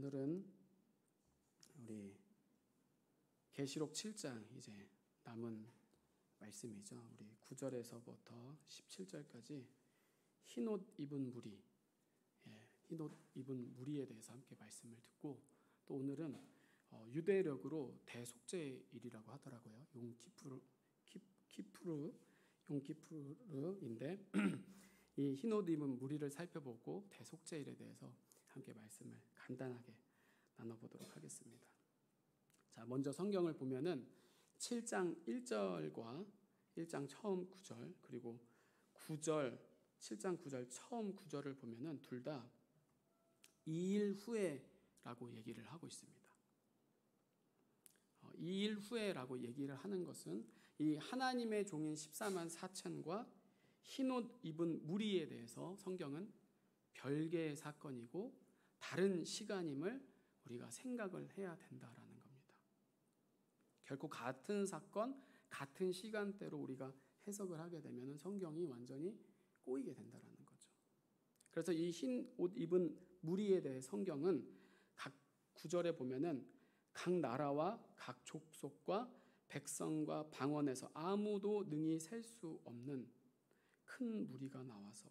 오늘은 우리 계시록 7장 이제 남은 말씀이죠. 우리 9절에서부터 17절까지 흰옷 입은 무리, 흰옷 입은 무리에 대해서 함께 말씀을 듣고, 또 오늘은 유대력으로 대속죄일이라고 하더라고요. 용키푸르인데 이 흰옷 입은 무리를 살펴보고 대속죄일에 대해서 함께 말씀을 간단하게 나눠보도록 하겠습니다. 자, 먼저 성경을 보면은 7장 1절과 1장 처음 9절, 그리고 9절 7장 9절 처음 9절을 보면은 둘 다 2일 후에라고 얘기를 하고 있습니다. 2일 후에라고 얘기를 하는 것은 이 하나님의 종인 14만 4천과 흰옷 입은 무리에 대해서 성경은 별개의 사건이고 다른 시간임을 우리가 생각을 해야 된다라는 겁니다. 결코 같은 사건, 같은 시간대로 우리가 해석을 하게 되면 성경이 완전히 꼬이게 된다라는 거죠. 그래서 이 흰 옷 입은 무리에 대해 성경은 각 구절에 보면은 각 나라와 각 족속과 백성과 방언에서 아무도 능히 셀 수 없는 큰 무리가 나와서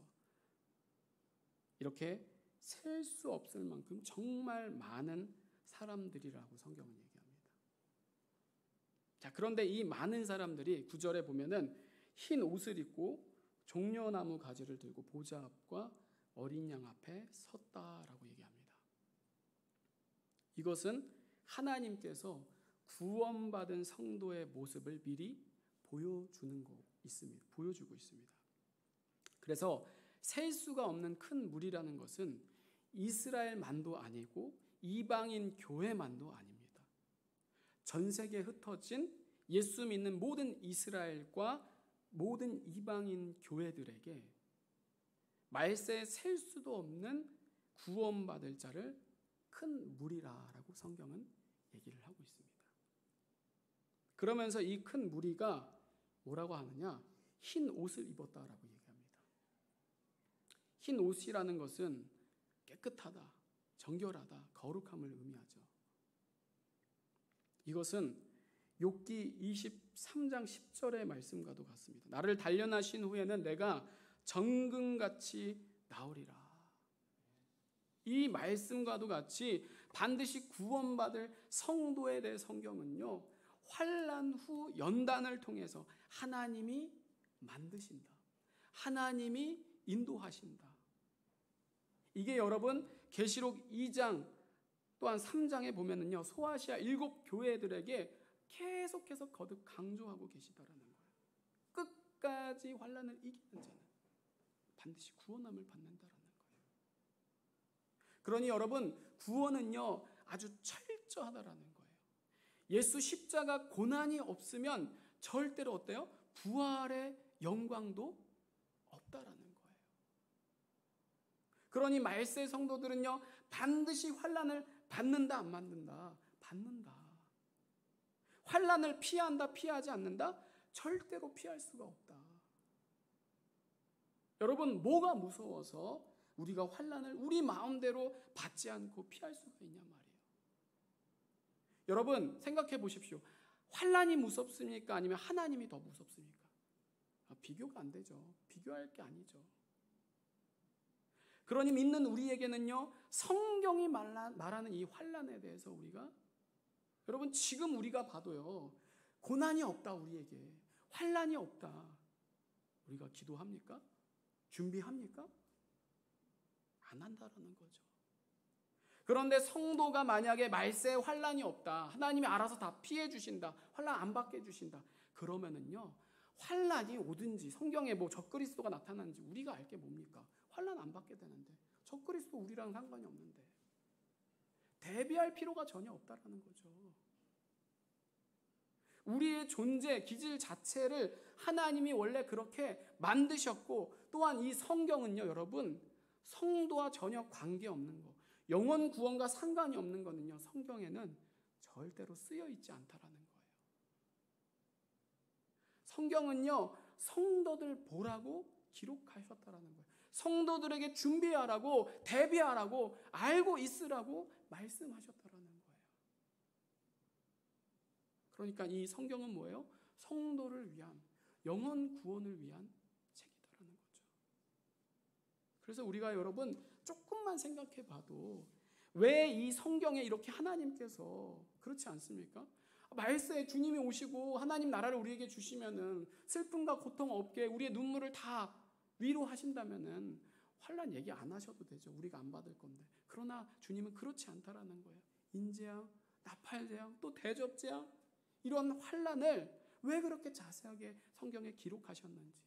이렇게 셀 수 없을 만큼 정말 많은 사람들이라고 성경은 얘기합니다. 자, 그런데 이 많은 사람들이 9절에 보면은 흰 옷을 입고 종려나무 가지를 들고 보좌 앞과 어린 양 앞에 섰다라고 얘기합니다. 이것은 하나님께서 구원받은 성도의 모습을 미리 보여주고 있습니다. 그래서 셀 수가 없는 큰 무리라는 것은 이스라엘만도 아니고 이방인 교회만도 아닙니다. 전 세계에 흩어진 예수 믿는 모든 이스라엘과 모든 이방인 교회들에게 말세에 셀 수도 없는 구원받을 자를 큰 무리라라고 성경은 얘기를 하고 있습니다. 그러면서 이 큰 무리가 뭐라고 하느냐? 흰 옷을 입었다라고 얘기합니다. 흰 옷이라는 것은 깨끗하다, 정결하다, 거룩함을 의미하죠. 이것은 욥기 23장 10절의 말씀과도 같습니다. 나를 단련하신 후에는 내가 정금같이 나오리라. 이 말씀과도 같이 반드시 구원받을 성도에 대해 성경은요, 환난 후 연단을 통해서 하나님이 만드신다, 하나님이 인도하신다. 이게 여러분 계시록 2장 또한 3장에 보면은요, 소아시아 7 교회들에게 계속해서 거듭 강조하고 계시다라는 거예요. 끝까지 환난을 이기는 자는 반드시 구원함을 받는다라는 거예요. 그러니 여러분, 구원은요 아주 철저하다라는 거예요. 예수 십자가 고난이 없으면 절대로 어때요? 부활의 영광도 없다라는 거예요. 그러니 말세 성도들은요 반드시 환난을 받는다, 안 받는다? 받는다. 환난을 피한다, 피하지 않는다? 절대로 피할 수가 없다. 여러분, 뭐가 무서워서 우리가 환난을 우리 마음대로 받지 않고 피할 수가 있냐 말이에요. 여러분, 생각해 보십시오. 환난이 무섭습니까? 아니면 하나님이 더 무섭습니까? 비교가 안 되죠. 비교할 게 아니죠. 그러니 믿는 우리에게는요, 성경이 말하는 이 환난에 대해서 우리가, 여러분, 지금 우리가 봐도요, 고난이 없다, 우리에게 환난이 없다, 우리가 기도합니까? 준비합니까? 안 한다라는 거죠. 그런데 성도가 만약에 말세에 환난이 없다, 하나님이 알아서 다 피해 주신다, 환난 안 받게 해주신다, 그러면은요, 환난이 오든지 성경에 뭐 적그리스도가 나타나는지 우리가 알 게 뭡니까? 환난 안 받게 되는데, 적그리스도 우리랑 상관이 없는데 대비할 필요가 전혀 없다라는 거죠. 우리의 존재, 기질 자체를 하나님이 원래 그렇게 만드셨고, 또한 이 성경은요, 여러분, 성도와 전혀 관계없는 거, 영원 구원과 상관이 없는 거는요, 성경에는 절대로 쓰여 있지 않다라는 거예요. 성경은요, 성도들 보라고 기록하셨다라는 거예요. 성도들에게 준비하라고, 대비하라고, 알고 있으라고 말씀하셨다라는 거예요. 그러니까 이 성경은 뭐예요? 성도를 위한, 영혼 구원을 위한 책이다라는 거죠. 그래서 우리가 여러분 조금만 생각해 봐도 왜 이 성경에 이렇게 하나님께서 그렇지 않습니까? 말세에 주님이 오시고 하나님 나라를 우리에게 주시면은 슬픔과 고통 없게 우리의 눈물을 다 위로하신다면은 환난 얘기 안 하셔도 되죠. 우리가 안 받을 건데. 그러나 주님은 그렇지 않다라는 거예요. 인재앙, 나팔재앙, 또 대접재앙, 이런 환난을 왜 그렇게 자세하게 성경에 기록하셨는지.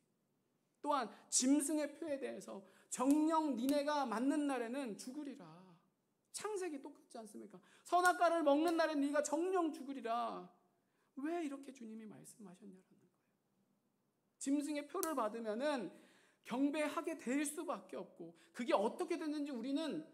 또한 짐승의 표에 대해서 정녕 니네가 맞는 날에는 죽으리라. 창세기 똑같지 않습니까? 선악과를 먹는 날에 네가 정녕 죽으리라. 왜 이렇게 주님이 말씀하셨냐라는 거예요. 짐승의 표를 받으면은 경배하게 될 수밖에 없고, 그게 어떻게 됐는지 우리는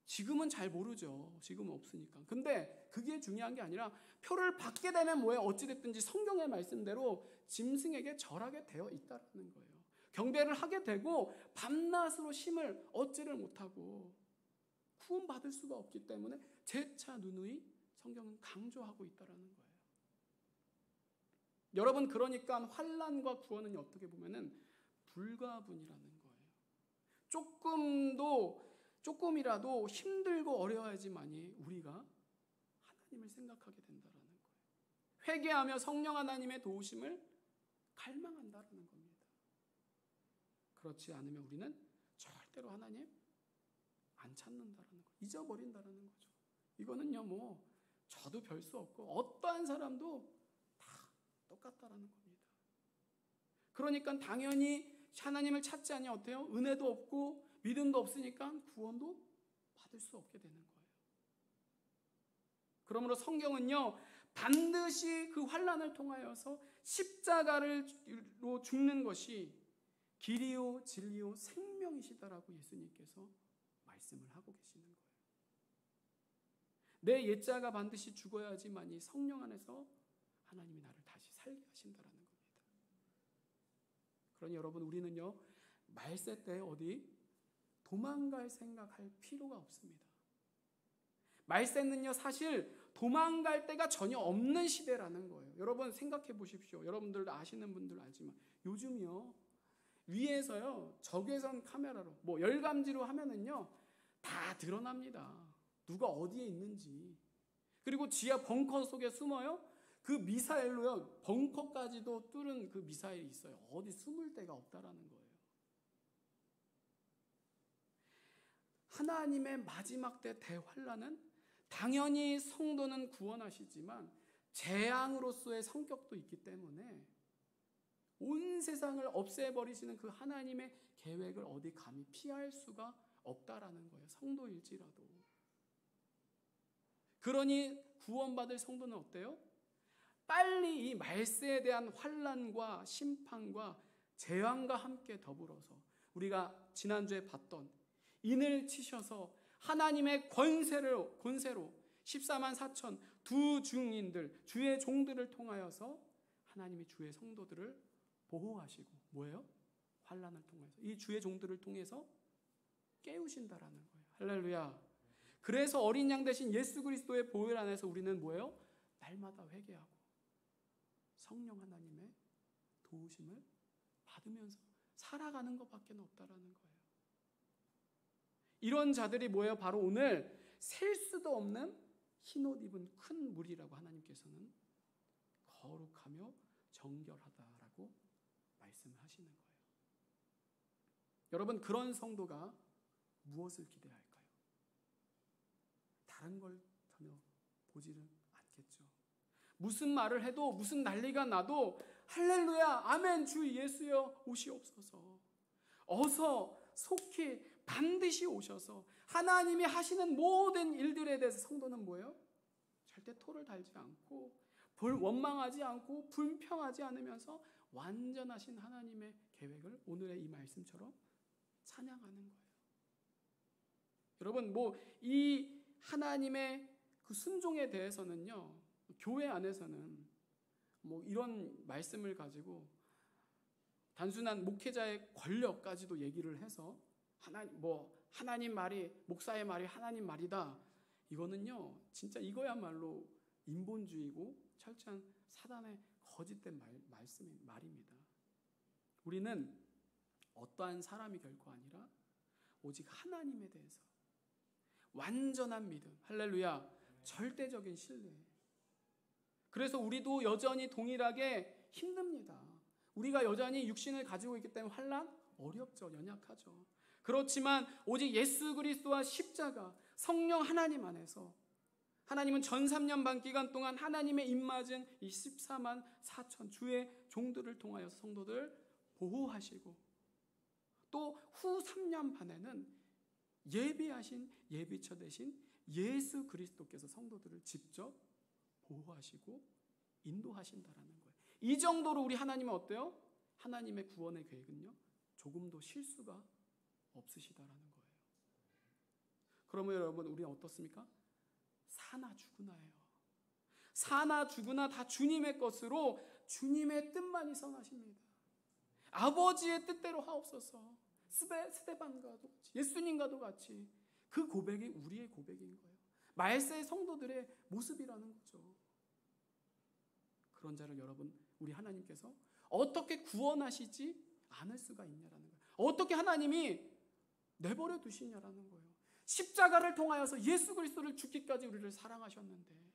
지금은 잘 모르죠. 지금은 없으니까. 근데 그게 중요한 게 아니라 표를 받게 되면 뭐예요? 어찌됐든지 성경의 말씀대로 짐승에게 절하게 되어 있다는 거예요. 경배를 하게 되고 밤낮으로 힘을 얻지를 못하고 구원받을 수가 없기 때문에 재차 누누이 성경은 강조하고 있다는 거예요. 여러분, 그러니까 환난과 구원은 어떻게 보면은 불가분이라는 거예요. 조금이라도 힘들고 어려워야지만이 우리가 하나님을 생각하게 된다는 거예요. 회개하며 성령 하나님의 도우심을 갈망한다는 겁니다. 그렇지 않으면 우리는 절대로 하나님 안 찾는다는 거, 잊어버린다는 거죠. 이거는요, 저도 별 수 없고 어떠한 사람도 다 똑같다라는 겁니다. 그러니까 당연히 하나님을 찾지 않으면 어때요? 은혜도 없고 믿음도 없으니까 구원도 받을 수 없게 되는 거예요. 그러므로 성경은요, 반드시 그 환난을 통하여서 십자가로 죽는 것이 길이요 진리요 생명이시다라고 예수님께서 말씀을 하고 계시는 거예요. 내 옛자가 반드시 죽어야지만이 성령 안에서 하나님이 나를 다시 살게 하신다라는 겁니다. 그러니 여러분, 우리는요, 말세 때 어디 도망갈 생각할 필요가 없습니다. 말세는요, 사실 도망갈 데가 전혀 없는 시대라는 거예요. 여러분 생각해 보십시오. 여러분들도 아시는 분들 알지만 요즘이요, 위에서요 적외선 카메라로 열감지로 하면은요 다 드러납니다. 누가 어디에 있는지. 그리고 지하 벙커 속에 숨어요. 그 미사일로요 벙커까지도 뚫은 그 미사일이 있어요. 어디 숨을 데가 없다라는 거예요. 하나님의 마지막 때 대환란은 당연히 성도는 구원하시지만 재앙으로서의 성격도 있기 때문에 온 세상을 없애버리시는 그 하나님의 계획을 어디 감히 피할 수가 없다라는 거예요. 성도일지라도. 그러니 구원받을 성도는 어때요? 빨리 이 말세에 대한 환난과 심판과 재앙과 함께 더불어서 우리가 지난주에 봤던 인을 치셔서 하나님의 권세로 14만 4천 두 증인들, 주의 종들을 통하여서 하나님이 주의 성도들을 보호하시고 뭐예요? 환난을 통해서 이 주의 종들을 통해서 깨우신다라는 거예요. 할렐루야. 그래서 어린 양 대신 예수 그리스도의 보혈 안에서 우리는 뭐예요? 날마다 회개하고 성령 하나님의 도우심을 받으면서 살아가는 것밖에 없다라는 거예요. 이런 자들이 뭐예요? 바로 오늘 셀 수도 없는 흰옷 입은 큰 무리라고 하나님께서는 거룩하며 정결하다라고 말씀을 하시는 거예요. 여러분, 그런 성도가 무엇을 기대할까요? 다른 걸 전혀 보지는 않겠죠. 무슨 말을 해도 무슨 난리가 나도 할렐루야 아멘 주 예수여 오시옵소서. 어서 속히 반드시 오셔서 하나님이 하시는 모든 일들에 대해서 성도는 뭐예요? 절대 토를 달지 않고 원망하지 않고 불평하지 않으면서 완전하신 하나님의 계획을 오늘의 이 말씀처럼 찬양하는 거예요. 여러분, 이 하나님의 그 순종에 대해서는요, 교회 안에서는 이런 말씀을 가지고 단순한 목회자의 권력까지도 얘기를 해서 하나님 말이, 목사의 말이 하나님 말이다. 이거는요, 진짜 이거야말로 인본주의고 철저한 사단의 거짓된 말입니다. 우리는 어떠한 사람이 결코 아니라 오직 하나님에 대해서 완전한 믿음, 할렐루야, 절대적인 신뢰. 그래서 우리도 여전히 동일하게 힘듭니다. 우리가 여전히 육신을 가지고 있기 때문에 환난 어렵죠, 연약하죠. 그렇지만 오직 예수 그리스도와 십자가, 성령 하나님 안에서 하나님은 전 3년 반 기간 동안 하나님의 입맞은 이 14만 4천 주의 종들을 통하여서 성도들 보호하시고, 또 후 3년 반에는 예비하신 예비처 되신 예수 그리스도께서 성도들을 직접 보호하시고 인도하신다라는 거예요. 이 정도로 우리 하나님은 어때요? 하나님의 구원의 계획은요, 조금도 실수가 없으시다라는 거예요. 그러면 여러분, 우리는 어떻습니까? 사나 죽으나예요. 사나 죽으나 다 주님의 것으로 주님의 뜻만이 선하십니다. 아버지의 뜻대로 하옵소서. 스데반과도 같이, 예수님과도 같이. 그 고백이 우리의 고백인 거예요. 말세의 성도들의 모습이라는 거죠. 그런 자를 여러분, 우리 하나님께서 어떻게 구원하시지 않을 수가 있냐라는 거예요. 어떻게 하나님이 내버려 두시냐라는 거예요. 십자가를 통하여서 예수 그리스도를 죽기까지 우리를 사랑하셨는데,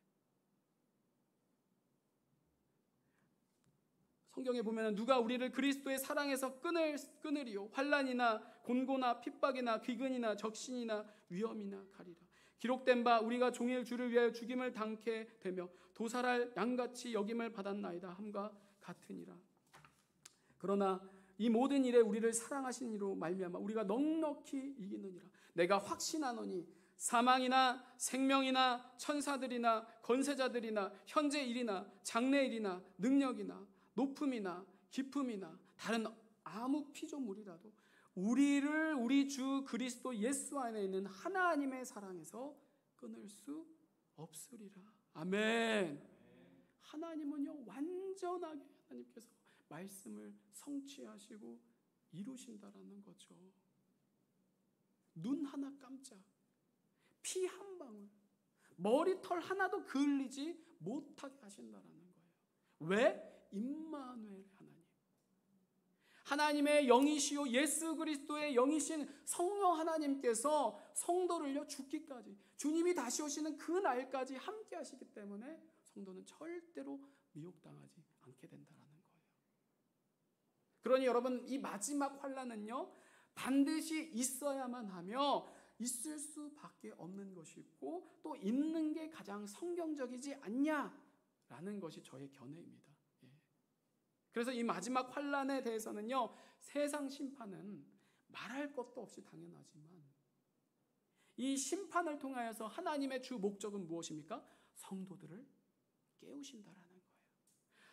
성경에 보면 누가 우리를 그리스도의 사랑에서 끊으리요? 환난이나 곤고나 핍박이나 귀근이나 적신이나 위험이나 가리라. 기록된 바 우리가 종일 주를 위하여 죽임을 당케 되며 도살할 양같이 여김을 받았나이다 함과 같으니라. 그러나 이 모든 일에 우리를 사랑하신 이로 말미암아 우리가 넉넉히 이기느니라. 내가 확신하노니 사망이나 생명이나 천사들이나 권세자들이나 현재 일이나 장래 일이나 능력이나 높음이나 깊음이나 다른 아무 피조물이라도 우리를 우리 주 그리스도 예수 안에 있는 하나님의 사랑에서 끊을 수 없으리라. 아멘. 하나님은요, 완전하게 하나님께서 말씀을 성취하시고 이루신다라는 거죠. 눈 하나 깜짝, 피 한 방울, 머리털 하나도 그을리지 못하게 하신다라는 거예요. 왜? 임마누엘 하나님, 하나님의 영이시요 예수 그리스도의 영이신 성령 하나님께서 성도를요 죽기까지, 주님이 다시 오시는 그 날까지 함께 하시기 때문에 성도는 절대로 미혹당하지 않게 된다라는 거예요. 그러니 여러분, 이 마지막 환난은요 반드시 있어야만 하며 있을 수밖에 없는 것이고, 또 있는 게 가장 성경적이지 않냐라는 것이 저의 견해입니다. 그래서 이 마지막 환난에 대해서는요, 세상 심판은 말할 것도 없이 당연하지만 이 심판을 통하여서 하나님의 주 목적은 무엇입니까? 성도들을 깨우신다라는 거예요.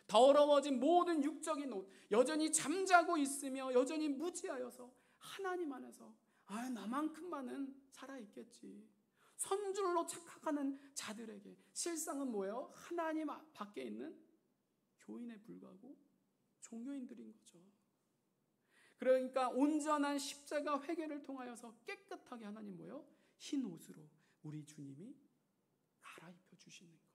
더러워진 모든 육적인 옷, 여전히 잠자고 있으며 여전히 무지하여서 하나님 안에서 나만큼만은 살아있겠지, 선줄로 착각하는 자들에게 실상은 뭐예요? 하나님 밖에 있는 교인에 불과하고 종교인들인 거죠. 그러니까 온전한 십자가 회개를 통하여서 깨끗하게 하나님 뭐예요? 흰 옷으로 우리 주님이 갈아입혀 주시는 거예요.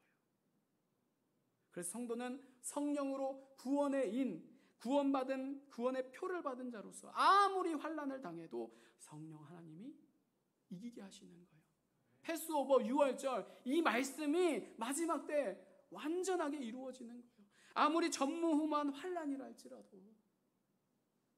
그래서 성도는 성령으로 구원의 구원의 표를 받은 자로서 아무리 환난을 당해도 성령 하나님이 이기게 하시는 거예요. 패스오버 6월절, 이 말씀이 마지막 때 완전하게 이루어지는 거예요. 아무리 전무후무한 환난이라 할지라도.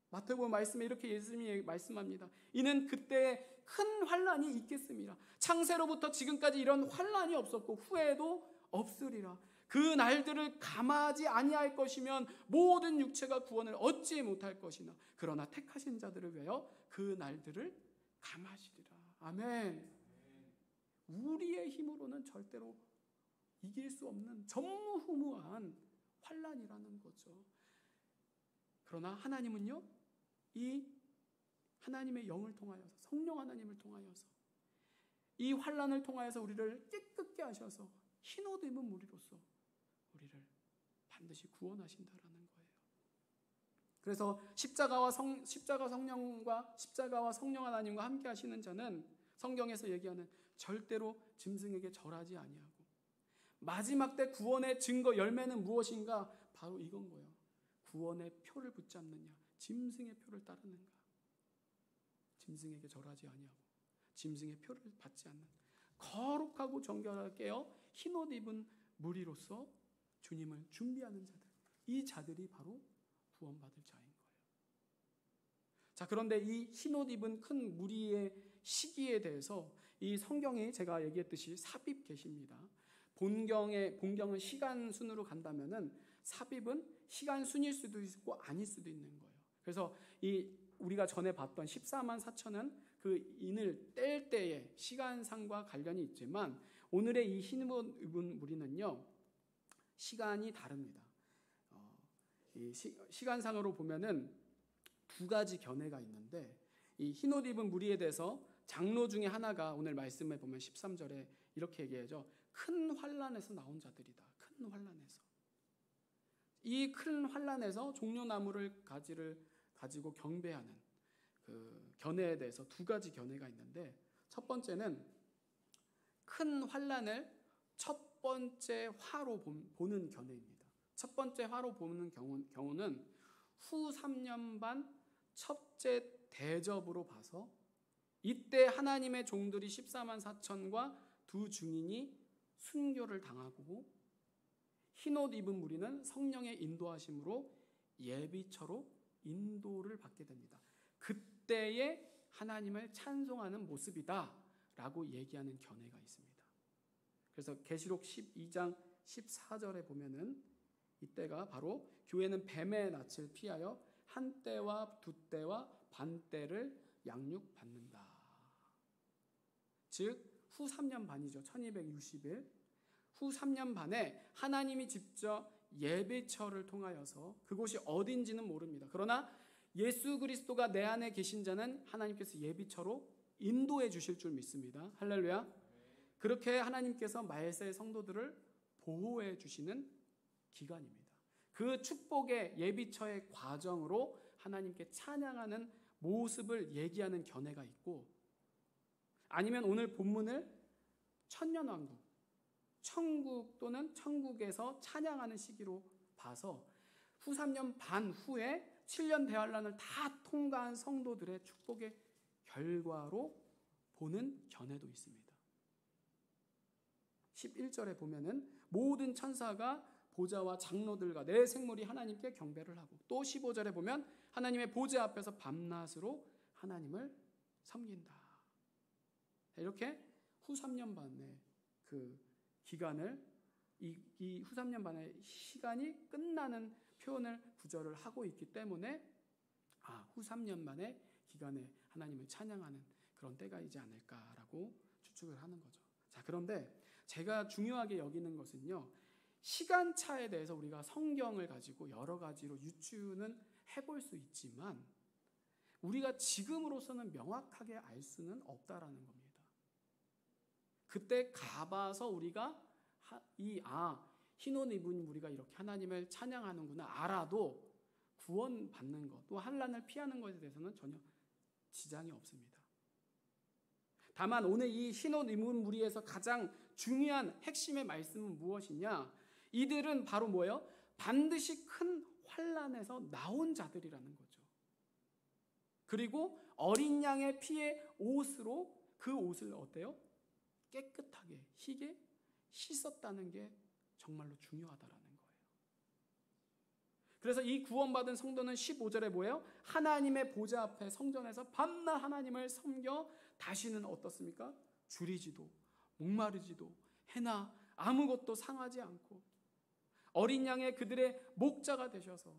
마태복음 말씀에 이렇게 예수님이 말씀합니다. 이는 그때 큰 환난이 있겠습니다. 창세로부터 지금까지 이런 환난이 없었고 후에도 없으리라. 그 날들을 감하지 아니할 것이면 모든 육체가 구원을 얻지 못할 것이나 그러나 택하신 자들을 위하여 그 날들을 감하시리라. 아멘. 우리의 힘으로는 절대로 이길 수 없는 전무후무한 환난이라는 거죠. 그러나 하나님은요, 이 하나님의 영을 통하여서, 성령 하나님을 통하여서 이 환난을 통하여서 우리를 깨끗게 하셔서 흰옷 입은 무리로서 우리를 반드시 구원하신다라는 거예요. 그래서 십자가와 성령 하나님과 함께 하시는 자는 성경에서 얘기하는 절대로 짐승에게 절하지 아니하고, 마지막 때 구원의 증거 열매는 무엇인가? 바로 이건 거예요. 구원의 표를 붙잡느냐, 짐승의 표를 따르는가. 짐승에게 절하지 아니하고 짐승의 표를 받지 않는 거룩하고 정결하게 흰옷 입은 무리로서 주님을 준비하는 자들, 이 자들이 바로 구원받을 자인 거예요. 자, 그런데 이 흰옷 입은 큰 무리의 시기에 대해서 이 성경에 제가 얘기했듯이 삽입 계십니다. 본경은 시간 순으로 간다면은 삽입은 시간 순일 수도 있고 아닐 수도 있는 거예요. 그래서 우리가 전에 봤던 14만 4천은 그 인을 뗄 때의 시간상과 관련이 있지만, 오늘의 이 흰옷 입은 무리는요, 시간이 다릅니다. 시간상으로 보면은 두 가지 견해가 있는데, 이 흰옷 입은 무리에 대해서 장로 중에 하나가 오늘 말씀에 보면 13절에 이렇게 얘기하죠. 큰 환난에서 나온 자들이다. 큰 환난에서. 이 큰 환난에서 종려나무를 가지고 경배하는 그 견해에 대해서 두 가지 견해가 있는데, 첫 번째는 큰 환난을 첫 번째 화로 보는 견해입니다. 첫 번째 화로 보는 경우는 후 3년 반 첫째 대접으로 봐서 이때 하나님의 종들이 14만 4천과 두 증인이 순교를 당하고, 흰옷 입은 무리는 성령의 인도하심으로 예비처로 인도를 받게 됩니다. 그때에 하나님을 찬송하는 모습이다 라고 얘기하는 견해가 있습니다. 그래서 계시록 12장 14절에 보면은 이때가 바로 교회는 뱀의 낯을 피하여 한 때와 두 때와 반 때를 양육받는다. 즉 후 3년 반이죠. 1260일 후 3년 반에 하나님이 직접 예배처를 통하여서, 그곳이 어딘지는 모릅니다. 그러나 예수 그리스도가 내 안에 계신 자는 하나님께서 예비처로 인도해 주실 줄 믿습니다. 할렐루야. 그렇게 하나님께서 말세 성도들을 보호해 주시는 기간입니다. 그 축복의 예비처의 과정으로 하나님께 찬양하는 모습을 얘기하는 견해가 있고, 아니면 오늘 본문을 천년왕국, 천국 또는 천국에서 찬양하는 시기로 봐서 후 3년 반 후에 7년 대환란을 다 통과한 성도들의 축복의 결과로 보는 견해도 있습니다. 11절에 보면은 모든 천사가 보좌와 장로들과 내 생물이 하나님께 경배를 하고, 또 15절에 보면 하나님의 보좌 앞에서 밤낮으로 하나님을 섬긴다. 이렇게 후 3년 반의 그 기간을, 이 후 3년 반의 시간이 끝나는 표현을 구절을 하고 있기 때문에 후 3년 만의 기간에 하나님을 찬양하는 그런 때가이지 않을까라고 추측을 하는 거죠. 자, 그런데 제가 중요하게 여기는 것은요, 시간차에 대해서 우리가 성경을 가지고 여러 가지로 유추는 해볼 수 있지만 우리가 지금으로서는 명확하게 알 수는 없다라는 겁니다. 그때 가봐서 우리가 흰옷 입은 우리가 이렇게 하나님을 찬양하는구나 알아도 구원받는 것, 또 환난을 피하는 것에 대해서는 전혀 지장이 없습니다. 다만 오늘 이 흰옷 입은 무리에서 가장 중요한 핵심의 말씀은 무엇이냐? 이들은 바로 뭐예요? 반드시 큰 환난에서 나온 자들이라는 거죠. 그리고 어린 양의 피의 옷으로 그 옷을 어때요? 깨끗하게 희게 씻었다는 게 정말로 중요하다라는 거예요. 그래서 이 구원받은 성도는 15절에 뭐예요? 하나님의 보좌 앞에 성전에서 밤낮 하나님을 섬겨 다시는 어떻습니까? 줄이지도 목마르지도 해나 아무것도 상하지 않고 어린 양의 그들의 목자가 되셔서,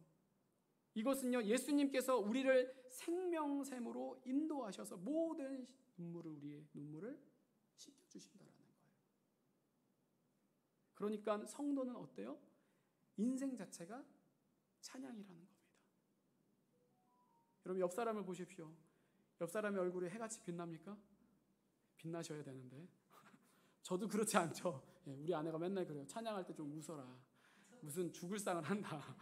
이것은요 예수님께서 우리를 생명샘으로 인도하셔서 모든 우리의 눈물을 씻겨주신다라는 거예요. 그러니까 성도는 어때요? 인생 자체가 찬양이라는 겁니다. 여러분 옆 사람을 보십시오. 옆 사람의 얼굴에 해같이 빛납니까? 빛나셔야 되는데 저도 그렇지 않죠. 우리 아내가 맨날 그래요. 찬양할 때 좀 웃어라. 무슨 죽을 상을 한다.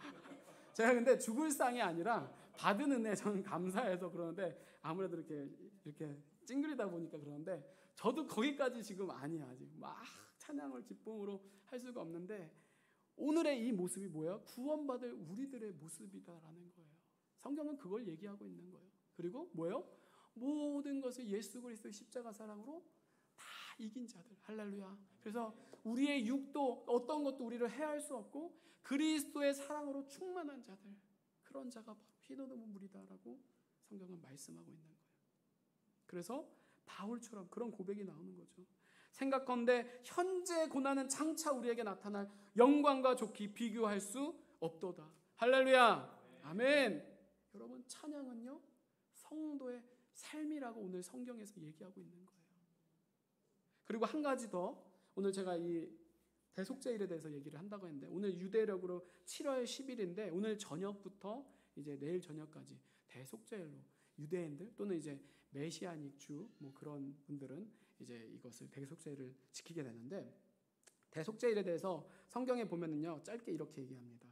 제가 근데 죽을 상이 아니라 받은 은혜 저는 감사해서 그러는데 아무래도 이렇게 찡그리다 보니까 그러는데 저도 거기까지 지금 아니야. 아직 막 찬양을 기쁨으로 할 수가 없는데 오늘의 이 모습이 뭐예요? 구원받을 우리들의 모습이다라는 거예요. 성경은 그걸 얘기하고 있는 거예요. 그리고 뭐예요? 모든 것을 예수 그리스도의 십자가 사랑으로 다 이긴 자들. 할렐루야. 그래서 우리의 육도 어떤 것도 우리를 해할 수 없고 그리스도의 사랑으로 충만한 자들. 그런 자가 바로 흰옷 입은 무리다라고 성경은 말씀하고 있는 거예요. 그래서 바울처럼 그런 고백이 나오는 거죠. 생각건대 현재 고난은 장차 우리에게 나타날 영광과 좋게 비교할 수 없도다. 할렐루야. 아멘. 여러분 찬양은요 성도의 삶이라고 오늘 성경에서 얘기하고 있는 거예요. 그리고 한 가지 더 오늘 제가 이 대속죄일에 대해서 얘기를 한다고 했는데 오늘 유대력으로 7월 10일인데 오늘 저녁부터 이제 내일 저녁까지 대속죄일로 유대인들 또는 이제 메시아닉 주 뭐 그런 분들은 이제 이것을 대속죄일을 지키게 되는데 대속죄일에 대해서 성경에 보면은요 짧게 이렇게 얘기합니다.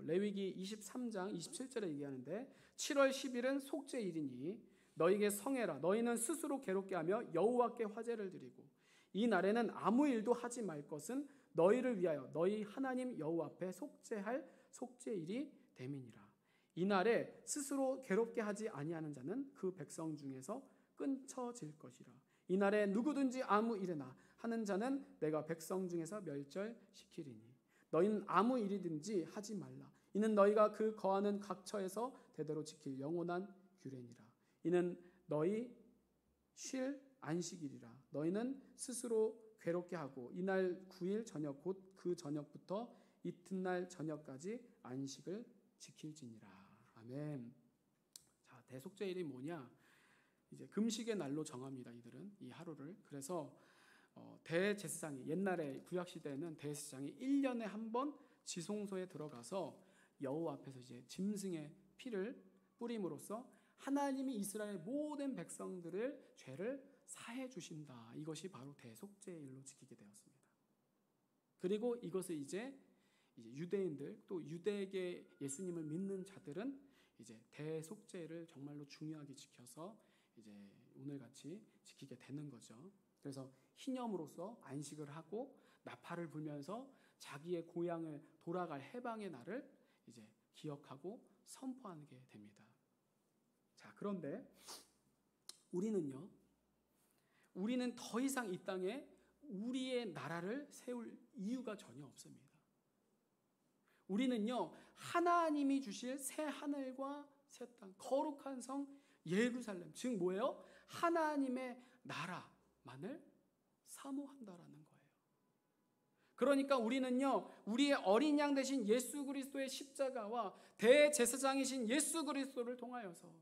레위기 23장 27절에 얘기하는데 7월 10일은 속죄일이니 너희에게 성해라. 너희는 스스로 괴롭게 하며 여호와께 화제를 드리고 이 날에는 아무 일도 하지 말 것은 너희를 위하여 너희 하나님 여호와 앞에 속죄할 속죄일이 됨이니라. 이 날에 스스로 괴롭게 하지 아니하는 자는 그 백성 중에서 끊쳐질 것이라. 이 날에 누구든지 아무 일이나 하는 자는 내가 백성 중에서 멸절시키리니 너희는 아무 일이든지 하지 말라. 이는 너희가 그 거하는 각처에서 대대로 지킬 영원한 규례니라. 이는 너희 쉴 안식일이라. 너희는 스스로 괴롭게 하고 이날 9일 저녁 곧 그 저녁부터 이튿날 저녁까지 안식을 지킬지니라. 아멘. 자, 대속죄일이 뭐냐? 이제 금식의 날로 정합니다. 이들은 이 하루를. 그래서 대제사장이 옛날에 구약 시대에는 대제사장이 1년에 한 번 지성소에 들어가서 여호와 앞에서 이제 짐승의 피를 뿌림으로써 하나님이 이스라엘 모든 백성들을 죄를 사해 주신다. 이것이 바로 대속죄일로 지키게 되었습니다. 그리고 이것을 이제 유대인들 또 유대계 예수님을 믿는 자들은 이제 대속죄를 정말로 중요하게 지켜서 이제 오늘같이 지키게 되는 거죠. 그래서 희념으로써 안식을 하고 나팔을 불면서 자기의 고향을 돌아갈 해방의 날을 이제 기억하고 선포하게 됩니다. 자, 그런데 우리는 더 이상 이 땅에 우리의 나라를 세울 이유가 전혀 없습니다. 우리는요 하나님이 주실 새 하늘과 새 땅, 거룩한 성 예루살렘, 즉 뭐예요? 하나님의 나라만을 사모한다라는 거예요. 그러니까 우리는요 우리의 어린 양 되신 예수 그리스도의 십자가와 대제사장이신 예수 그리스도를 통하여서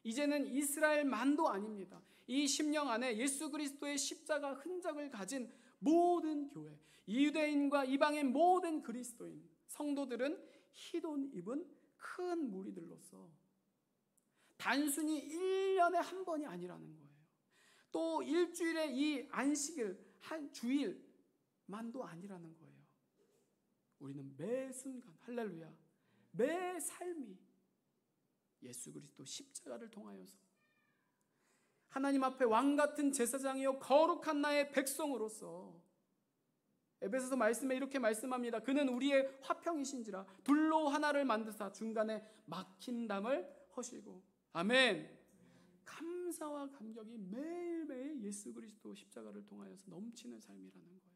이제는 이스라엘만도 아닙니다. 이 심령 안에 예수 그리스도의 십자가 흔적을 가진 모든 교회, 유대인과 이방인 모든 그리스도인 성도들은 흰옷 입은 큰 무리들로서 단순히 1년에 한 번이 아니라는 거예요. 또 일주일에 이 안식일 한 주일만도 아니라는 거예요. 우리는 매 순간 할렐루야 매 삶이 예수 그리스도 십자가를 통하여서 하나님 앞에 왕같은 제사장이요 거룩한 나의 백성으로서 에베소서 말씀에 이렇게 말씀합니다. 그는 우리의 화평이신지라 돌로 하나를 만드사 중간에 막힌 담을 허시고 아멘. 감사와 감격이 매일매일 예수 그리스도 십자가를 통하여서 넘치는 삶이라는 거예요.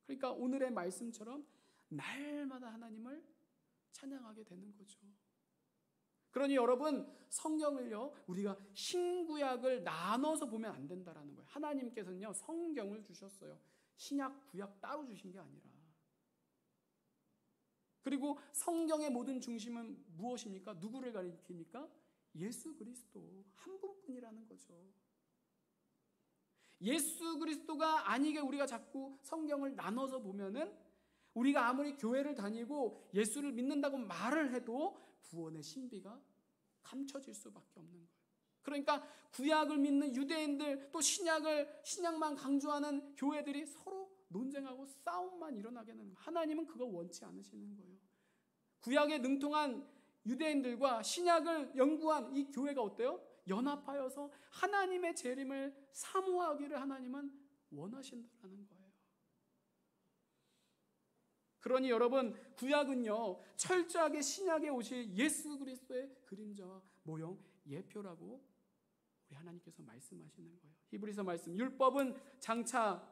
그러니까 오늘의 말씀처럼 날마다 하나님을 찬양하게 되는 거죠. 그러니 여러분 성경을요 우리가 신구약을 나눠서 보면 안 된다라는 거예요. 하나님께서는요 성경을 주셨어요. 신약 구약 따로 주신 게 아니라. 그리고 성경의 모든 중심은 무엇입니까? 누구를 가리킵니까? 예수 그리스도 한 분뿐이라는 거죠. 예수 그리스도가 아니게 우리가 자꾸 성경을 나눠서 보면은 우리가 아무리 교회를 다니고 예수를 믿는다고 말을 해도 구원의 신비가 감춰질 수밖에 없는 거예요. 그러니까 구약을 믿는 유대인들 또 신약만 강조하는 교회들이 서로 논쟁하고 싸움만 일어나게 되는 거예요. 하나님은 그거 원치 않으시는 거예요. 구약에 능통한 유대인들과 신약을 연구한 이 교회가 어때요? 연합하여서 하나님의 재림을 사모하기를 하나님은 원하신다는 거예요. 그러니 여러분, 구약은요 철저하게 신약에 오실 예수 그리스도의 그림자와 모형, 예표라고 우리 하나님께서 말씀하시는 거예요. 히브리서 말씀, 율법은 장차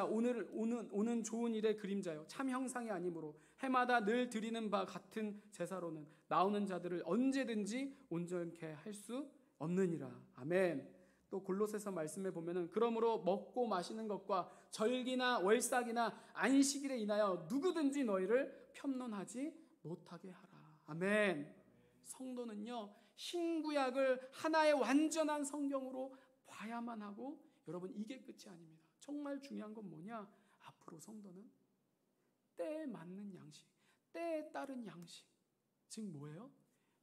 오는 좋은 일의 그림자요 참 형상이 아니므로 해마다 늘 드리는 바 같은 제사로는 나오는 자들을 언제든지 온전케 할 수 없느니라. 아멘. 또 골로새서 말씀에 보면은 그러므로 먹고 마시는 것과 절기나 월삭이나 안식일에 인하여 누구든지 너희를 편론하지 못하게 하라. 아멘. 성도는요 신구약을 하나의 완전한 성경으로 봐야만 하고, 여러분 이게 끝이 아닙니다. 정말 중요한 건 뭐냐? 앞으로 성도는 때에 맞는 양식, 때에 따른 양식, 즉 뭐예요?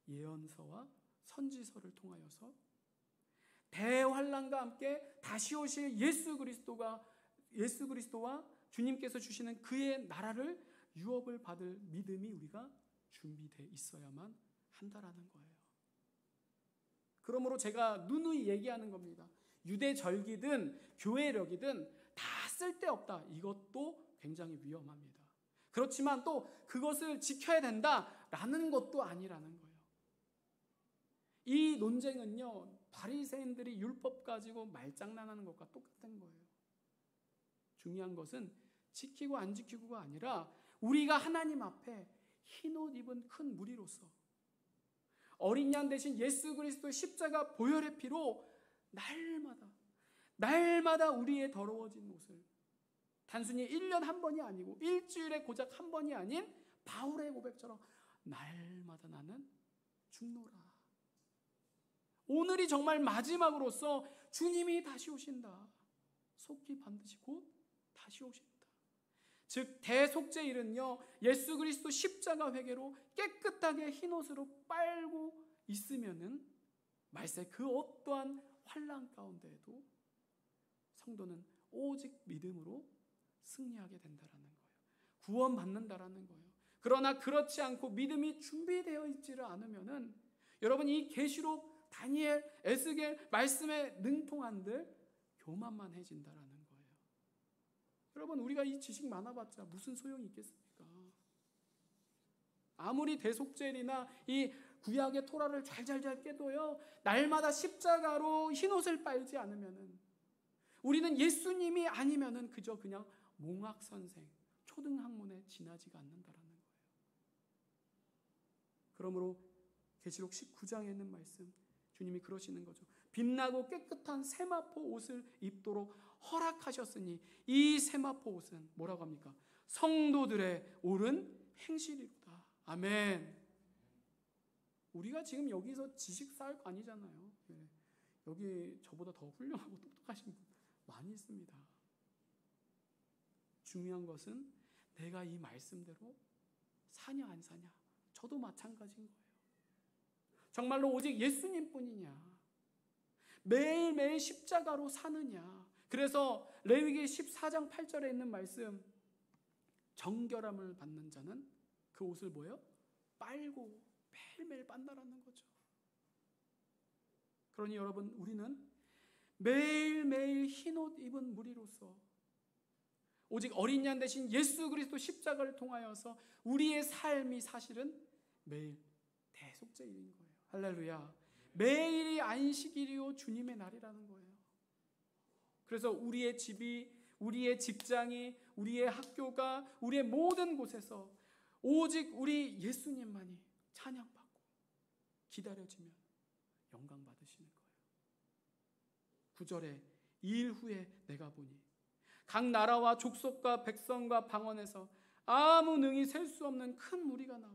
예언서와 선지서를 통하여서 대환란과 함께 다시 오실 예수 그리스도와 주님께서 주시는 그의 나라를 유업을 받을 믿음이 우리가 준비되어 있어야만 한다라는 거예요. 그러므로 제가 누누이 얘기하는 겁니다. 유대 절기든 교회력이든 다 쓸데없다. 이것도 굉장히 위험합니다. 그렇지만 또 그것을 지켜야 된다라는 것도 아니라는 거예요. 이 논쟁은요 바리새인들이 율법 가지고 말장난하는 것과 똑같은 거예요. 중요한 것은 지키고 안 지키고가 아니라 우리가 하나님 앞에 흰옷 입은 큰 무리로서 어린 양 대신 예수 그리스도의 십자가 보혈의 피로 날마다 우리의 더러워진 옷을, 단순히 1년 한 번이 아니고 일주일에 고작 한 번이 아닌 바울의 고백처럼 날마다 나는 죽노라. 오늘이 정말 마지막으로서 주님이 다시 오신다. 속히 반드시 곧 다시 오신다. 즉 대속죄일은요 예수 그리스도 십자가 회개로 깨끗하게 흰옷으로 빨고 있으면은 말세 그 어떠한 환난 가운데에도 성도는 오직 믿음으로 승리하게 된다라는 거예요. 구원받는다라는 거예요. 그러나 그렇지 않고 믿음이 준비되어 있지를 않으면은 여러분 이 계시록, 다니엘, 에스겔 말씀에 능통한들 교만만 해진다라는 거예요. 여러분 우리가 이 지식 많아봤자 무슨 소용이 있겠습니까? 아무리 대속죄일이나 이 구약의 토라를 잘 깨도요 날마다 십자가로 흰옷을 빨지 않으면은, 우리는 예수님이 아니면은 그저 그냥 몽학선생, 초등학문에 지나지가 않는다라는 거예요. 그러므로 계시록 19장에 있는 말씀, 주님이 그러시는 거죠. 빛나고 깨끗한 세마포 옷을 입도록 허락하셨으니 이 세마포 옷은 뭐라고 합니까? 성도들의 옳은 행실이로다. 아멘. 우리가 지금 여기서 지식 쌓을 거 아니잖아요. 여기 저보다 더 훌륭하고 똑똑하신 분 많이 있습니다. 중요한 것은 내가 이 말씀대로 사냐 안 사냐. 저도 마찬가지인 거예요. 정말로 오직 예수님뿐이냐, 매일매일 십자가로 사느냐. 그래서 레위기 14장 8절에 있는 말씀, 정결함을 받는 자는 그 옷을 뭐예요? 빨고 매일매일 빤다라는 거죠. 그러니 여러분 우리는 매일매일 흰옷 입은 무리로서 오직 어린 양 대신 예수 그리스도 십자가를 통하여서 우리의 삶이 사실은 매일 대속죄일인 거예요. 할렐루야. 매일이 안식일이요 주님의 날이라는 거예요. 그래서 우리의 집이, 우리의 직장이, 우리의 학교가, 우리의 모든 곳에서 오직 우리 예수님만이 찬양받고 기다려지면 영광 받으시는 거예요. 9절에 이 일 후에 내가 보니 각 나라와 족속과 백성과 방언에서 아무 능히 셀 수 없는 큰 무리가 나와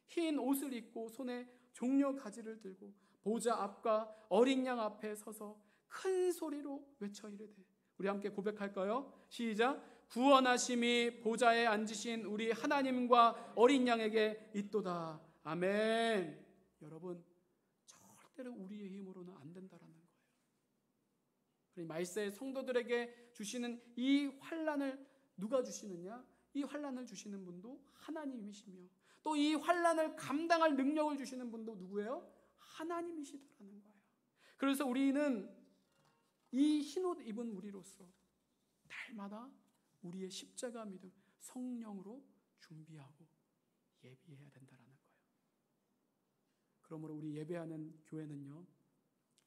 흰 옷을 입고 손에 종려 가지를 들고 보좌 앞과 어린 양 앞에 서서 큰 소리로 외쳐 이르되, 우리 함께 고백할까요? 시작. 구원하심이 보좌에 앉으신 우리 하나님과 어린 양에게 있도다. 아멘. 여러분 절대로 우리의 힘으로는 안 된다라는 거예요. 그러니 말세 성도들에게 주시는 이 환난을 누가 주시느냐? 이 환난을 주시는 분도 하나님이시며 또 이 환난을 감당할 능력을 주시는 분도 누구예요? 하나님이시더라는 거예요. 그래서 우리는 이 흰옷 입은 우리로서 날마다 우리의 십자가 믿음 성령으로 준비하고 예비해야 된다는 거예요. 그러므로 우리 예배하는 교회는요,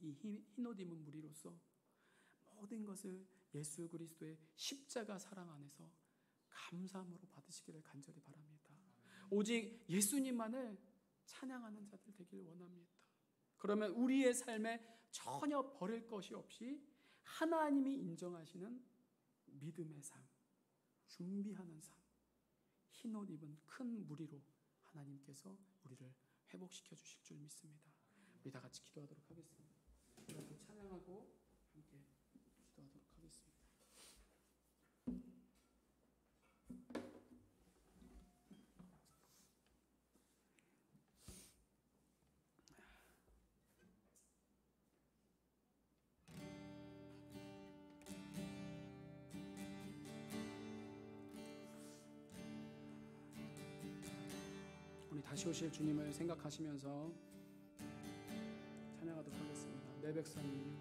이 흰옷 입은 무리로서 모든 것을 예수 그리스도의 십자가 사랑 안에서 감사함으로 받으시기를 간절히 바랍니다. 오직 예수님만을 찬양하는 자들 되길 원합니다. 그러면 우리의 삶에 전혀 버릴 것이 없이 하나님이 인정하시는 믿음의 삶, 준비하는 삶, 흰옷 입은 큰 무리로 하나님께서 우리를 회복시켜 주실 줄 믿습니다. 우리 다 같이 기도하도록 하겠습니다. 여러분 찬양하고 함께 기도하도록 하겠습니다. 우리 다시 오실 주님을 생각하시면서 찬양하도록 하겠습니다. 내 백성이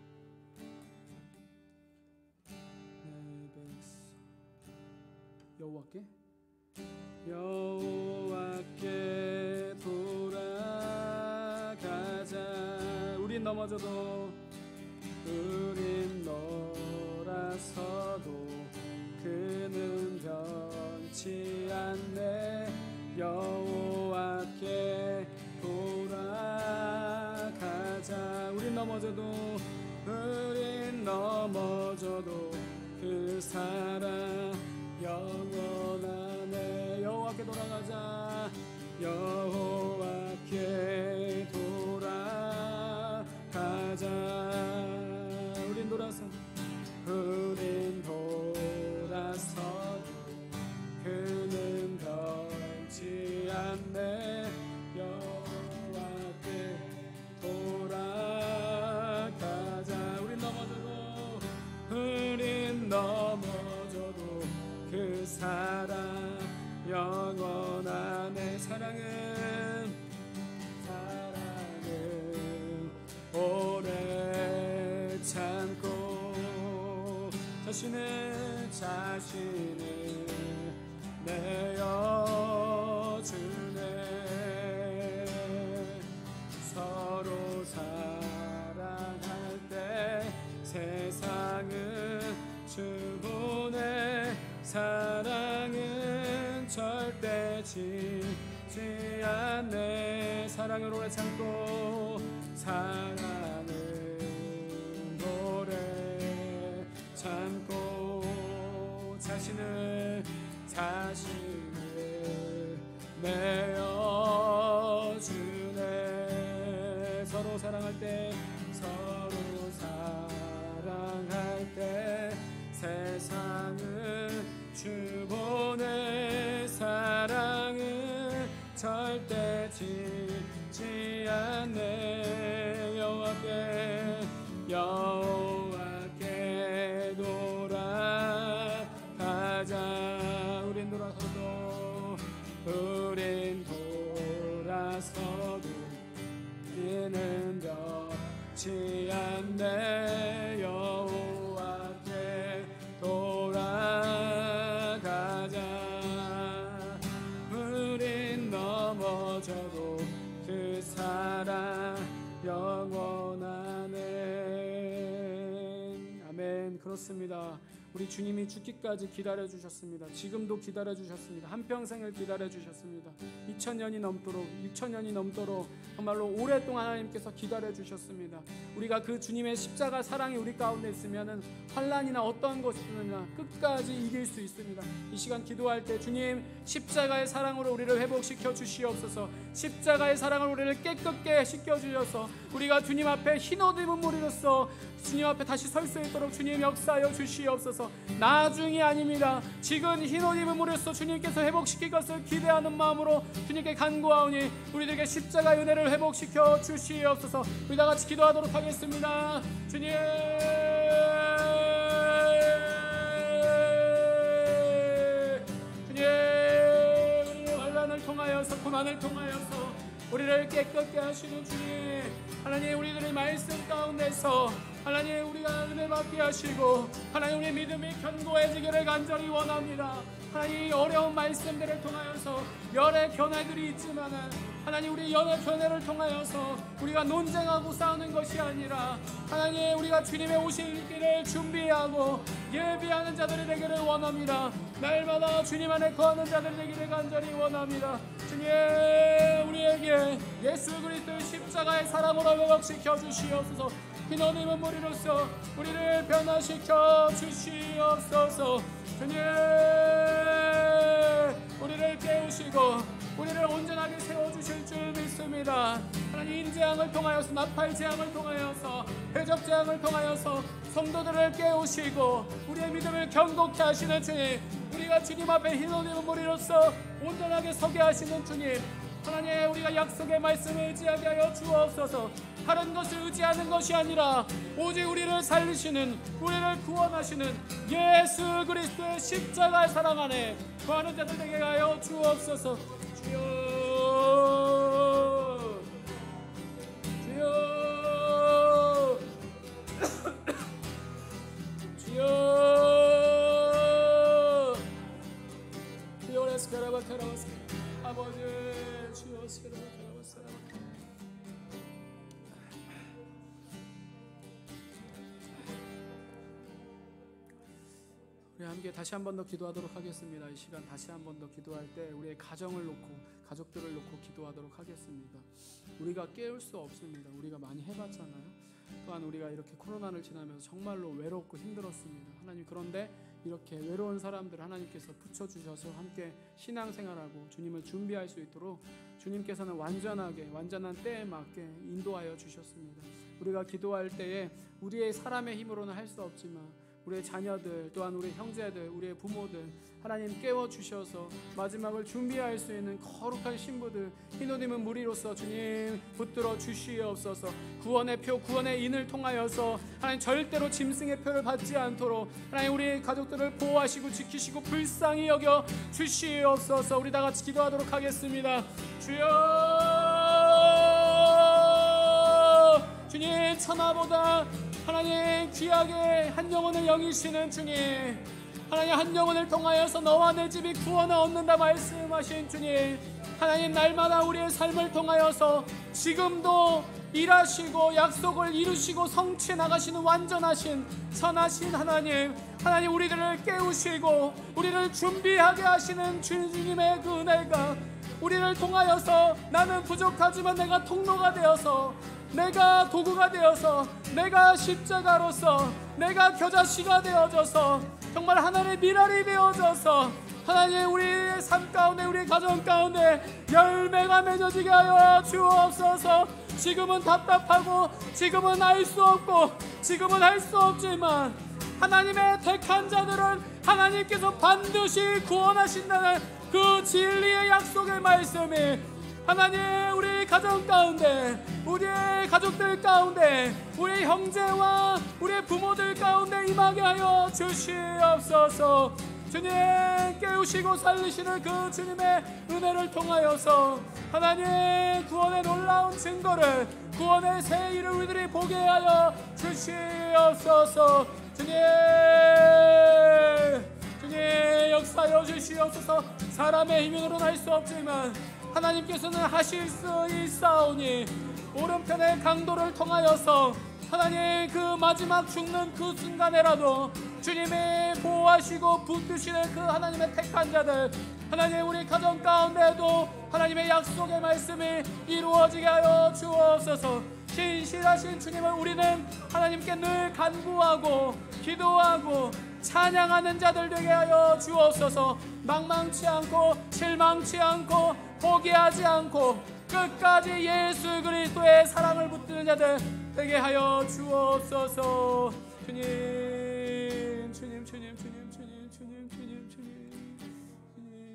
여호와께 돌아가자. 우린 넘어져도 우린 놀아서도 그는 변치 않네. 여호와께 돌아가자. 우린 넘어져도 그 사랑 영원하네. 여호와께 돌아가자. 여호와께 돌아가자. 우린 돌아서 그는 변치 않네. 여호와께 돌아가자. 우린 넘어져도 그 사랑 영원하네. 사랑은 오래 참고 자신을 내어주네. 서로 사랑할 때 세상은 주보네. 사랑은 절대 지지 않네. 사랑을 오래 참고 사랑은 오래 참고 자신을 내어주네. 서로 사랑할 때 세상은 주보네. 사랑은 절대 지지 않네. 여호와께 돌아가자. 우린 돌아서도 이는 변치 않네. 여호와께 돌아가자. 우린 넘어져도 그 사랑 영원하네. 아멘. 그렇습니다. 우리 주님이 죽기까지 기다려주셨습니다. 지금도 기다려주셨습니다. 한평생을 기다려주셨습니다. 2000년이 넘도록 6000년이 넘도록 정말로 오랫동안 하나님께서 기다려주셨습니다. 우리가 그 주님의 십자가 사랑이 우리 가운데 있으면 환난이나 어떠한 것이나 끝까지 이길 수 있습니다. 이 시간 기도할 때 주님 십자가의 사랑으로 우리를 회복시켜 주시옵소서. 십자가의 사랑으로 우리를 깨끗게 씻겨주셔서 우리가 주님 앞에 흰옷 입은 무리로서 주님 앞에 다시 설 수 있도록 주님 역사하여 주시옵소서. 나중이 아닙니다. 지금 흰옷 입은 무리로서 주님께서 회복시킬 것을 기대하는 마음으로 주님께 간구하오니 우리들에게 십자가의 은혜를 회복시켜 주시옵소서. 우리 다 같이 기도하도록 하겠습니다. 주님 주님 말씀만을 통하여서 우리를 깨끗게 하시는 주님, 하나님 우리들의 말씀 가운데서 하나님 우리가 은혜 받게 하시고 하나님 우리의 믿음이 견고해지기를 간절히 원합니다. 하나님 어려운 말씀들을 통하여서 열의 견해들이 있지만은 하나님 우리 열의 견해를 통하여서 우리가 논쟁하고 싸우는 것이 아니라 하나님 우리가 주님의 오실 길을 준비하고 예비하는 자들이 되기를 원합니다. 날마다 주님 안에 거하는 자들이 되기를 간절히 원합니다. 주님 우리에게 예수 그리스도의 십자가의 사랑으로 회복시켜 주시옵소서. 흰옷 머리로서 우리를 변화시켜 주시옵소서. 주님 우리를 깨우시고 우리를 온전하게 세워주실 줄 믿습니다. 하나님 인재앙을 통하여서 나팔 재앙을 통하여서 회적 재앙을 통하여서 성도들을 깨우시고 우리의 믿음을 견고케 하시는 주님, 우리가 주님 앞에 흰옷 입은 머리로서 온전하게 서게 하시는 주님, 하나님 우리가 약속의 말씀을 의지하게 하여 주옵소서. 다른 것을 의지하는 것이 아니라 오직 우리를 살리시는 우리를 구원하시는 예수 그리스도의 십자가의 사랑 안에 거하는 자들 되게 하여 주옵소서. 주여 주여 주여 주여 레스카라바카라바스 아버지 주여 스카라바카라바스. 우리 함께 다시 한 번 더 기도하도록 하겠습니다. 이 시간 다시 한 번 더 기도할 때 우리의 가정을 놓고 가족들을 놓고 기도하도록 하겠습니다. 우리가 깨울 수 없습니다. 우리가 많이 해봤잖아요. 또한 우리가 이렇게 코로나를 지나면서 정말로 외롭고 힘들었습니다. 하나님, 그런데 이렇게 외로운 사람들 하나님께서 붙여주셔서 함께 신앙생활하고 주님을 준비할 수 있도록 주님께서는 완전한 때에 맞게 인도하여 주셨습니다. 우리가 기도할 때에 우리의 사람의 힘으로는 할 수 없지만 우리의 자녀들, 또한 우리 형제들, 우리의 부모들 하나님 깨워주셔서 마지막을 준비할 수 있는 거룩한 신부들, 흰옷 입은 무리로서 주님 붙들어 주시옵소서. 구원의 표, 구원의 인을 통하여서 하나님 절대로 짐승의 표를 받지 않도록 하나님 우리 가족들을 보호하시고 지키시고 불쌍히 여겨 주시옵소서. 우리 다 같이 기도하도록 하겠습니다. 주여, 주님 천하보다 하나님 귀하게 한 영혼을 영이시는 주님, 하나님 한 영혼을 통하여서 너와 내 집이 구원을 얻는다 말씀하신 주님, 하나님 날마다 우리의 삶을 통하여서 지금도 일하시고 약속을 이루시고 성취해 나가시는 완전하신 선하신 하나님, 하나님 우리들을 깨우시고 우리를 준비하게 하시는 주님의 그 은혜가 우리를 통하여서 나는 부족하지만 내가 통로가 되어서, 내가 도구가 되어서, 내가 십자가로서, 내가 겨자씨가 되어져서 정말 하나님의 미랄이 되어져서 하나님 우리의 삶 가운데, 우리의 가정 가운데 열매가 맺어지게 하여 주옵소서. 지금은 답답하고 지금은 알 수 없고 지금은 할 수 없지만 하나님의 택한 자들은 하나님께서 반드시 구원하신다는 그 진리의 약속의 말씀이 하나님 우리 가정 가운데, 우리의 가족들 가운데, 우리 형제와 우리의 부모들 가운데 임하게 하여 주시옵소서. 주님 깨우시고 살리시는 그 주님의 은혜를 통하여서 하나님 구원의 놀라운 증거를, 구원의 새 일을 우리들이 보게 하여 주시옵소서. 주님 역사하여 주시옵소서. 사람의 힘으로는 할 수 없지만 하나님께서는 하실 수 있사오니 오른편의 강도를 통하여서 하나님 그 마지막 죽는 그 순간에라도 주님이 보호하시고 붙드시는 그 하나님의 택한 자들, 하나님 우리 가정 가운데도 하나님의 약속의 말씀이 이루어지게 하여 주옵소서. 신실하신 주님을 우리는 하나님께 늘 간구하고 기도하고 찬양하는 자들 되게 하여 주옵소서. 망망치 않고 실망치 않고 포기하지 않고 끝까지 예수 그리스도의 사랑을 붙드는 자들 되게 하여 주옵소서. 주님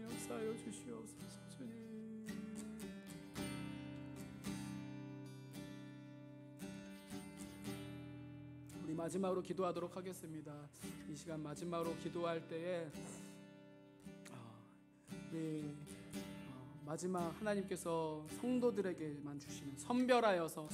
역사하여 주시옵소서. 주님 우리 마지막으로 기도하도록 하겠습니다. 이 시간 마지막으로 기도할 때에 우리 마지막 하나님께서 성도들에게만 주시는 성별하여서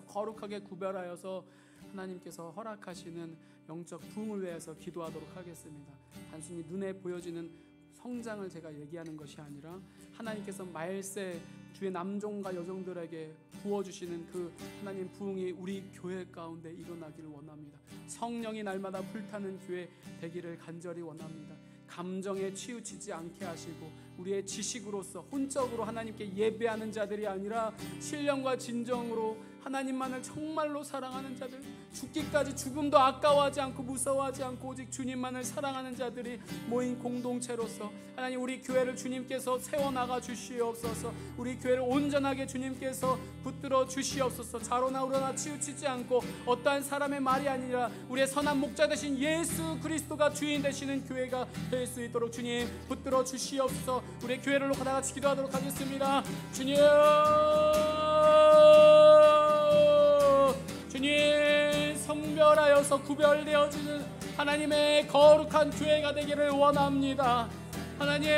거룩하게 구별하여서 하나님께서 허락하시는 영적 부흥을 위해서 기도하도록 하겠습니다. 단순히 눈에 보여지는 성장을 제가 얘기하는 것이 아니라 하나님께서 말세 주의 남종과 여종들에게 부어주시는 그 하나님 부흥이 우리 교회 가운데 일어나기를 원합니다. 성령이 날마다 불타는 교회 되기를 간절히 원합니다. 감정에 치우치지 않게 하시고 우리의 지식으로서 혼적으로 하나님께 예배하는 자들이 아니라 신령과 진정으로 하나님만을 정말로 사랑하는 자들, 죽기까지 죽음도 아까워하지 않고 무서워하지 않고 오직 주님만을 사랑하는 자들이 모인 공동체로서 하나님 우리 교회를 주님께서 세워나가 주시옵소서. 우리 교회를 온전하게 주님께서 붙들어 주시옵소서. 자로나 우러나 치우치지 않고 어떠한 사람의 말이 아니라 우리의 선한 목자 되신 예수 그리스도가 주인 되시는 교회가 될 수 있도록 주님 붙들어 주시옵소서. 우리 교회를 놓고 다 같이 기도하도록 하겠습니다. 주님 성별하여서 구별되어지는 하나님의 거룩한 교회가 되기를 원합니다. 하나님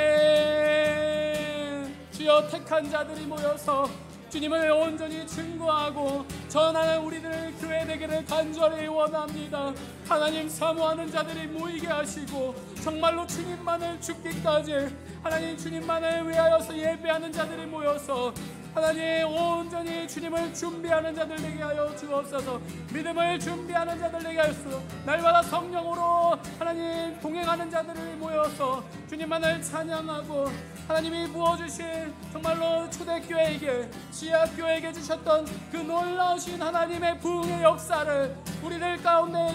주여 택한 자들이 모여서 주님을 온전히 증거하고 전하는 우리들 교회 되기를 간절히 원합니다. 하나님 사모하는 자들이 모이게 하시고 정말로 주님만을 죽기까지 하나님 주님만을 위하여서 예배하는 자들이 모여서 하나님 온전히 주님을 준비하는 자들 되게 하여 주옵소서. 믿음을 준비하는 자들 되게 하옵소서. 날마다 성령으로 하나님 동행하는 자들이 모여서 주님만을 찬양하고 하나님이 부어주신 정말로 초대교회에게 지하교회에게 주셨던 그 놀라우신 하나님의 부흥의 역사를 우리들 가운데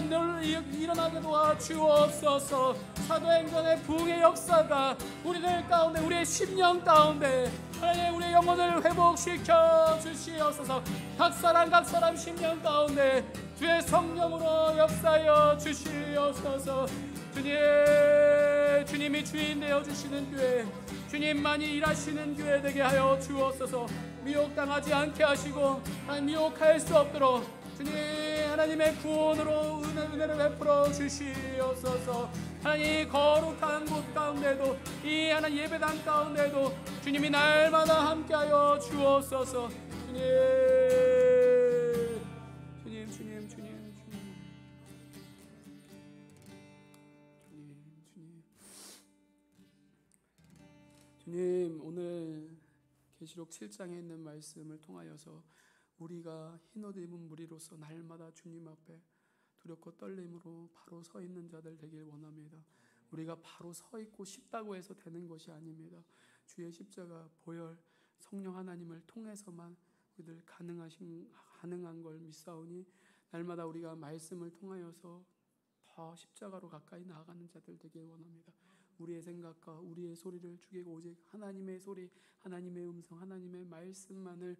일어나게 도와 주옵소서. 사도행전의 부흥의 역사가 우리들 가운데 우리의 심령 가운데 하나님 우리의 영혼을 회복시켜 주시옵소서. 각 사람 심령 가운데 주의 성령으로 역사하여 주시옵소서. 주님이 주인 되어 주시는 교회, 주님만이 일하시는 교회 되게 하여 주옵소서. 미혹당하지 않게 하시고 미혹할 수 없도록 주님 하나님의 구원으로 은혜를 베풀어 주시옵소서. 하나님 거룩한 곳 가운데도 이 하나님 예배당 가운데도 주님이 날마다 함께하여 주옵소서. 주님 오늘 계시록 7장에 있는 말씀을 통하여서 우리가 흰옷 입은 무리로서 날마다 주님 앞에 두렵고 떨림으로 바로 서 있는 자들 되길 원합니다. 우리가 바로 서 있고 싶다고 해서 되는 것이 아닙니다. 주의 십자가 보혈 성령 하나님을 통해서만 우리들 가능한 걸 믿사오니 날마다 우리가 말씀을 통하여서 더 십자가로 가까이 나아가는 자들 되길 원합니다. 우리의 생각과 우리의 소리를 죽이고 오직 하나님의 소리, 하나님의 음성, 하나님의 말씀만을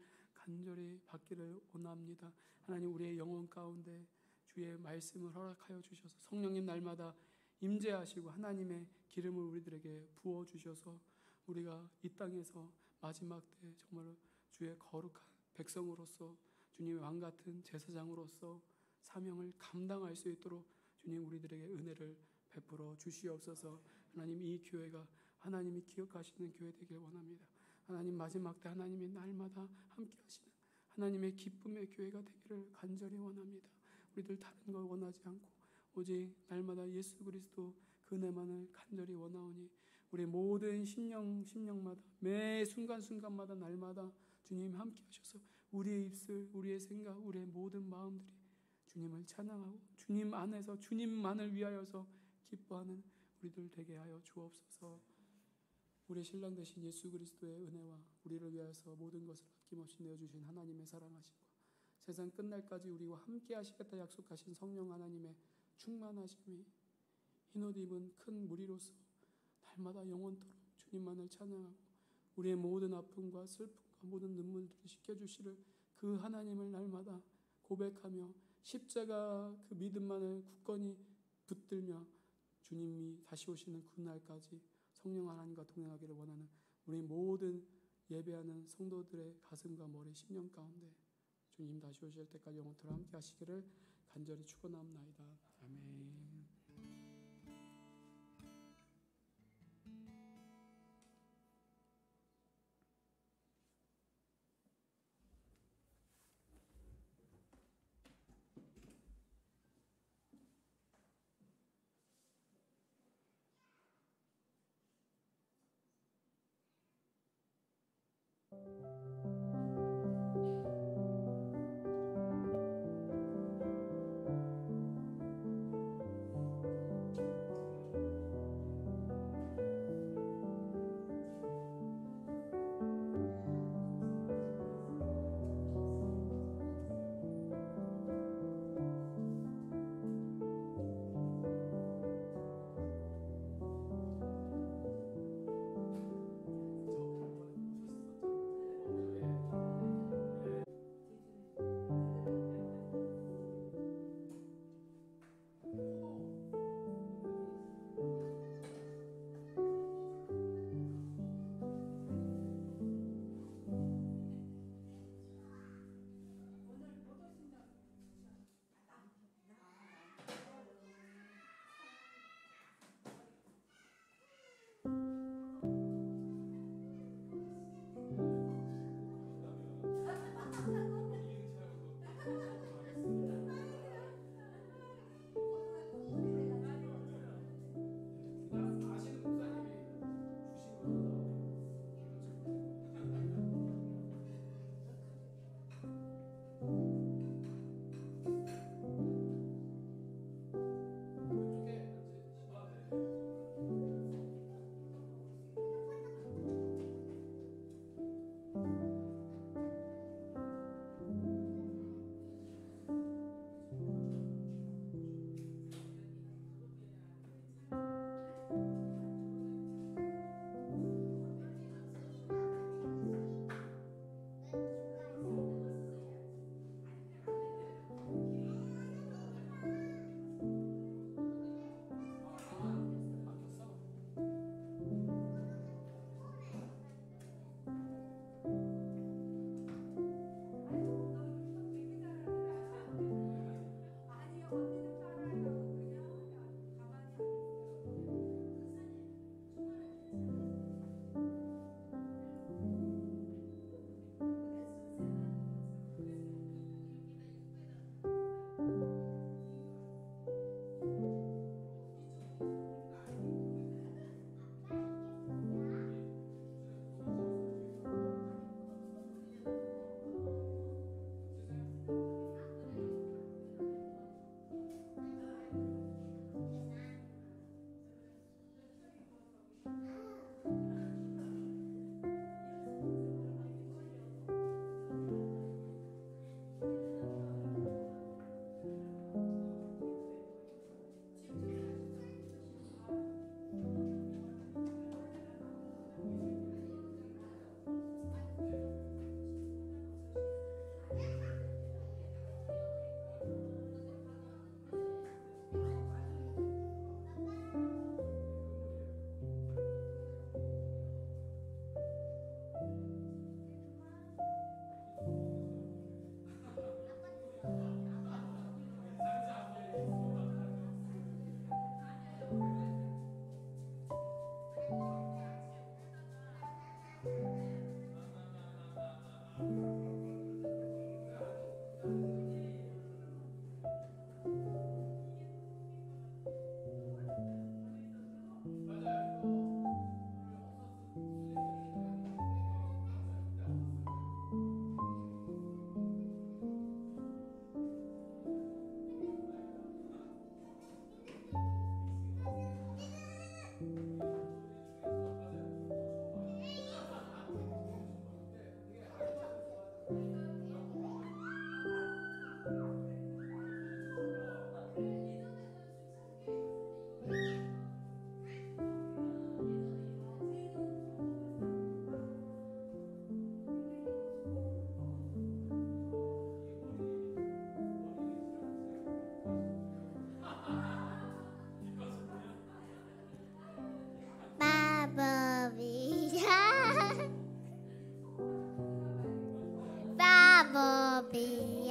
간절히 받기를 원합니다. 하나님 우리의 영혼 가운데 주의 말씀을 허락하여 주셔서 성령님 날마다 임재하시고 하나님의 기름을 우리들에게 부어주셔서 우리가 이 땅에서 마지막 때 정말 주의 거룩한 백성으로서 주님의 왕같은 제사장으로서 사명을 감당할 수 있도록 주님 우리들에게 은혜를 베풀어 주시옵소서. 하나님 이 교회가 하나님이 기억하시는 교회 되길 원합니다. 하나님 마지막 때 하나님이 날마다 함께 하시는 하나님의 기쁨의 교회가 되기를 간절히 원합니다. 우리들 다른 걸 원하지 않고 오직 날마다 예수 그리스도 그 은혜만을 간절히 원하오니 우리 모든 심령마다 매 순간순간마다 날마다 주님 함께 하셔서 우리의 입술, 우리의 생각, 우리의 모든 마음들이 주님을 찬양하고 주님 안에서 주님만을 위하여서 기뻐하는 우리들 되게 하여 주옵소서. 우리 신랑 되신 예수 그리스도의 은혜와 우리를 위하여서 모든 것을 아낌없이 내어주신 하나님의 사랑하심과 세상 끝날까지 우리와 함께 하시겠다 약속하신 성령 하나님의 충만하심이 흰옷 입은 큰 무리로서 날마다 영원토록 주님만을 찬양하고 우리의 모든 아픔과 슬픔과 모든 눈물들을 씻겨주시를 그 하나님을 날마다 고백하며 십자가 그 믿음만을 굳건히 붙들며 주님이 다시 오시는 그날까지 성령 하나님과 동행하기를 원하는 우리 모든 예배하는 성도들의 가슴과 머리, 심령 가운데 주님 다시 오실 때까지 영원토록 함께 하시기를 간절히 축원합나이다. 아멘. 마법이야.